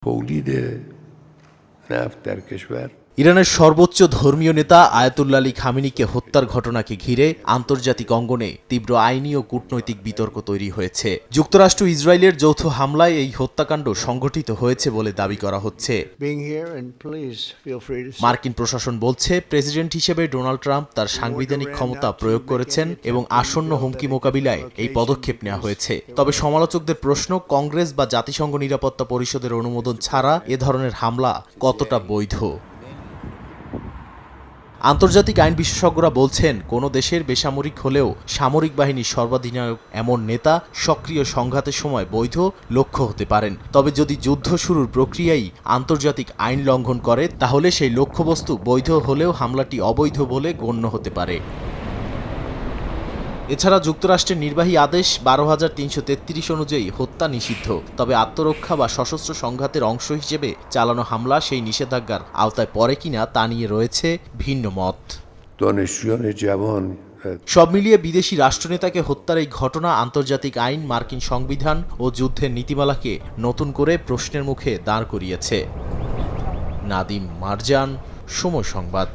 تولید نفت در کشور ইরানের সর্বোচ্চ ধর্মীয় নেতা আয়াতুল্লাহ আলী খামেনিকে হত্যার ঘটনাকে ঘিরে আন্তর্জাতিক অঙ্গনে তীব্র আইনি ও কূটনৈতিক বিতর্ক তৈরি হয়েছে। যুক্তরাষ্ট্র ইসরায়েলের যৌথ হামলায় এই হত্যাকাণ্ড সংঘটিত হয়েছে বলে দাবি করা হচ্ছে। মার্কিন প্রশাসন বলছে, প্রেসিডেন্ট হিসেবে ডোনাল্ড ট্রাম্প তার সাংবিধানিক ক্ষমতা প্রয়োগ করেছেন এবং আসন্ন হুমকি মোকাবিলায় এই পদক্ষেপ নেওয়া হয়েছে। তবে সমালোচকদের প্রশ্ন, কংগ্রেস বা জাতিসংঘ নিরাপত্তা পরিষদের অনুমোদন ছাড়া এ ধরনের হামলা কতটা বৈধ। আন্তর্জাতিক আইন বিশেষজ্ঞরা বলছেন, কোনো দেশের বেসামরিক হলেও সামরিক বাহিনীর সর্বাধিনায়ক এমন নেতা সক্রিয় সংঘাতের সময় বৈধ লক্ষ্য হতে পারেন। তবে যদি যুদ্ধ শুরুর প্রক্রিয়াই আন্তর্জাতিক আইন লঙ্ঘন করে, তাহলে সেই লক্ষ্যবস্তু বৈধ হলেও হামলাটি অবৈধ বলে গণ্য হতে পারে। এছাড়া যুক্তরাষ্ট্রের নির্বাহী আদেশ ১২৩৩৩ অনুযায়ী হত্যা নিষিদ্ধ। তবে আত্মরক্ষা বা সশস্ত্র সংঘাতের অংশ হিসেবে চালানো হামলা সেই নিষেধাজ্ঞার আওতায় পড়ে কিনা তা নিয়ে রয়েছে ভিন্ন মত। সব মিলিয়ে বিদেশি রাষ্ট্রনেতাকে হত্যার এই ঘটনা আন্তর্জাতিক আইন, মার্কিন সংবিধান ও যুদ্ধের নীতিমালাকে নতুন করে প্রশ্নের মুখে দাঁড় করিয়েছে। নাদিম মারজান, সময় সংবাদ।